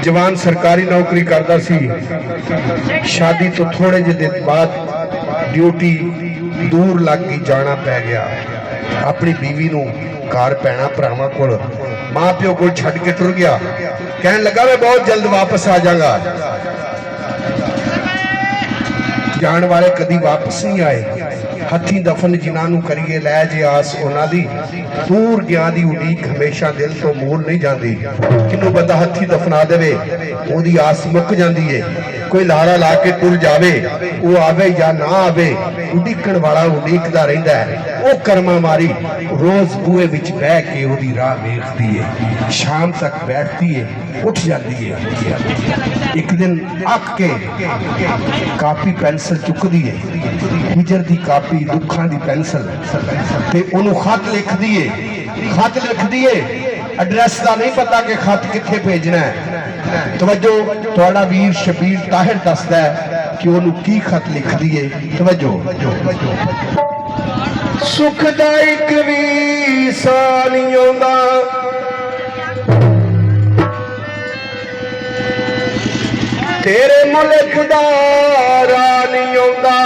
जवान सरकारी नौकरी करता सी। शादी तो थोड़े जे दिन बाद ड्यूटी दूर लग गई, जाना पै गया। अपनी बीवी नूं घर भैणां भरावां कोल मां प्यो को छड्ड के टुर गया। कहन लगा मैं बहुत जल्द वापस आ जाऊंगा। जान वाले कदी वापस नहीं आए। हथी दफन जिन्होंने करिए लै जे आस उन्हां दी, दूर गया दी उड़ीक हमेशा दिल तो मूल नहीं जाती। किनू बंदा हथी दफना देवे ओदी आस मुक जाती है। कोई लारा ला के तुर जावे, वो आवे या ना आवे, उड़ीकण वाला उड़ीकदा रहिंदा है। वो कर्मा मारी रोज बूहे विच बह के ओदी राह वेखदी है, शाम तक बैठती है, उठ जाती है। एक दिन अक के कापी पेंसिल चुकदी है, हिजर दी कापी दुखां दी पेंसिल ते ओनू खत लिखदी है। खत लिखदी है, एड्रैस का नहीं पता कि खत कित्थे भेजना है। तवज्जो, तुहाड़ा वीर शबीर ताहिर दसदा है कि ओनू की खत लिखदी है। तवज्जो, सुख दा इक वी साह नहीं आउंदा, तेरे मुल्क दा राह नहीं आउंदा।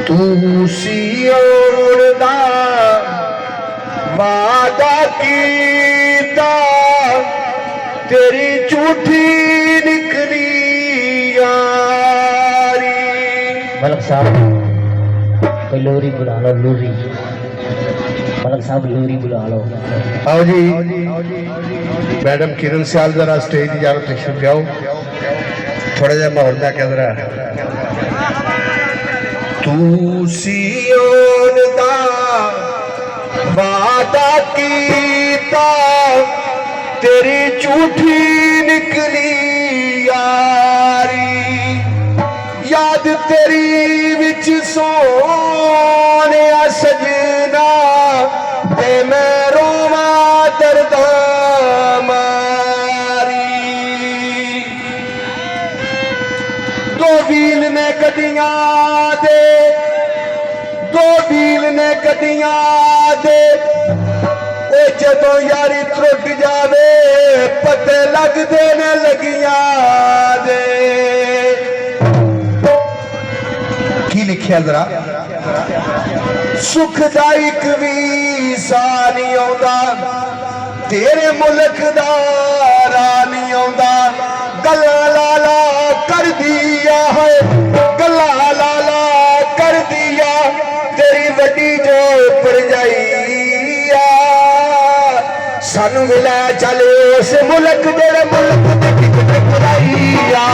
तू सी आउण दा वादा कीता, तेरी झूठी निकली यारी। मलक साहब कोई लोरी बुला लो, लोरी। मलक साहब लोरी बुला लो। आओ जी, मैडम किरण सियाल जरा स्टेज की जानब तशरीफ आओ। थोड़ा जहा माहौल में क्या जरा तू सियोन दा वादा कीता, तेरी झूठी निकली यारी। याद तेरी विच सोने सजना, ते मैं रोवा दर्दा मारी। दो व्हील ने गड्डियां दे, दो व्हील ने गड्डियां दे, जदों यारी त्रुट जावे पते लगदे ने लगियां दे। की लिखिया जरा, सुख दा इक वी साह नहीं आउंदा, तेरे मुल्क दा राह नहीं आउंदा। गल्ला लाला कर दिया है, गल्ला लाला कर दिया, तेरी वड्डी जो भरजाइया। सानू मिला चल उस मुल्क जेड़े मुल्क दी टिकट कराईया।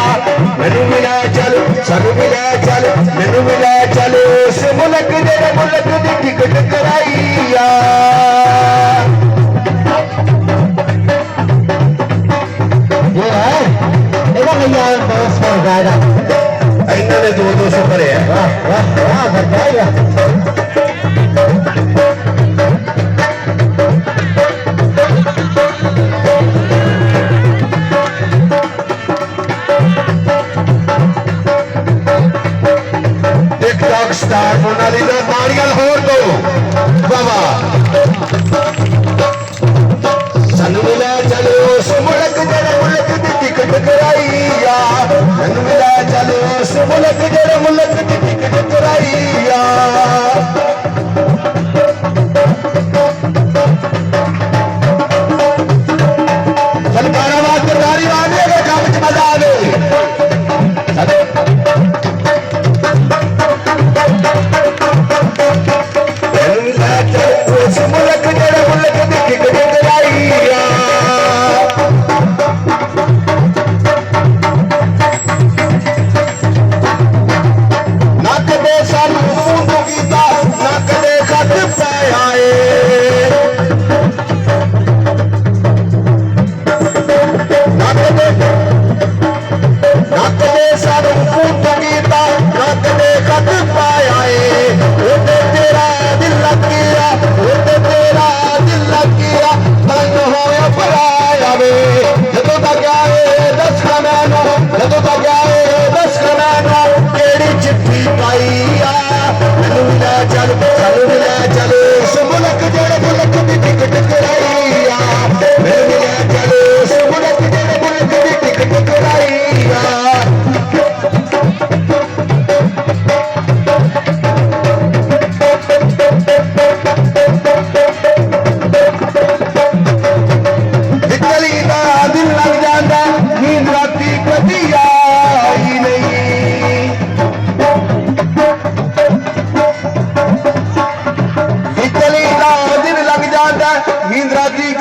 मैनू मिला चल, सानू मिला चल, मैनू मिला चल उस मुल्क जेड़े मुल्क दी टिकट कराईया। ये है देखो भैया बहुत सौ गायरा इन्होंने 200 भरे हैं। वाह वाह वाह बताइए। टिकटॉक स्टार मोनालिसा नारियल होर दो बाबा। सानू मिला चलो उस मुल्क जेड़े मुल्क दी टिकट कराईया। सानू मिला चलो उस मुल्क जेड़े मुल्क दी टिकट कराईया।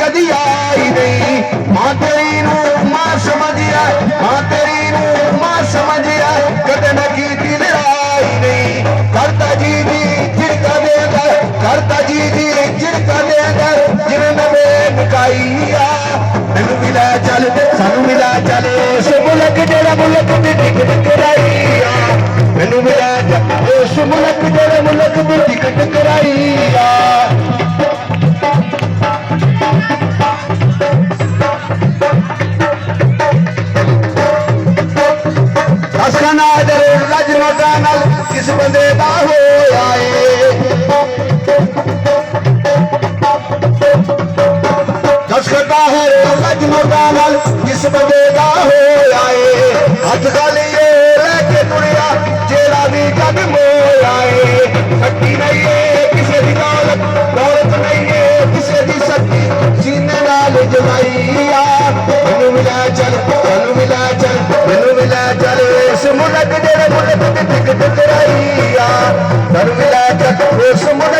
कदी आई नहीं मां तेरी नू मां समझिया मां तेरी नू मां समझिया कदे न कीती लड़ाई नहीं करता जी झिड़का देगा करता जी झिड़का देगा जिन्हें वे मुकाईया मैनू मिला चल सानू मिला चल उस मुल्क जेड़ा मुल्क दी टिकट कराईया मैनू मिला चल उस मुल्क जेड़ा मुल्क दी टिकट कराईया किस बंदे दा होया दसखता है लजनोटा नाल किस बंदे दा होया हथ खाली लेके तुरिया जेड़ा भी जग मोया शक्ति नहीं है किसी दी दौलत दौलत नहीं है किसी दी शक्ति सीने नाल जमाईया मैनू मिला चल मैनू मिला चल मैनू मिला चल इस मुल्क जेड़े मुल्क दी टिकट कराईया मैनू मिला चल उस मुल्क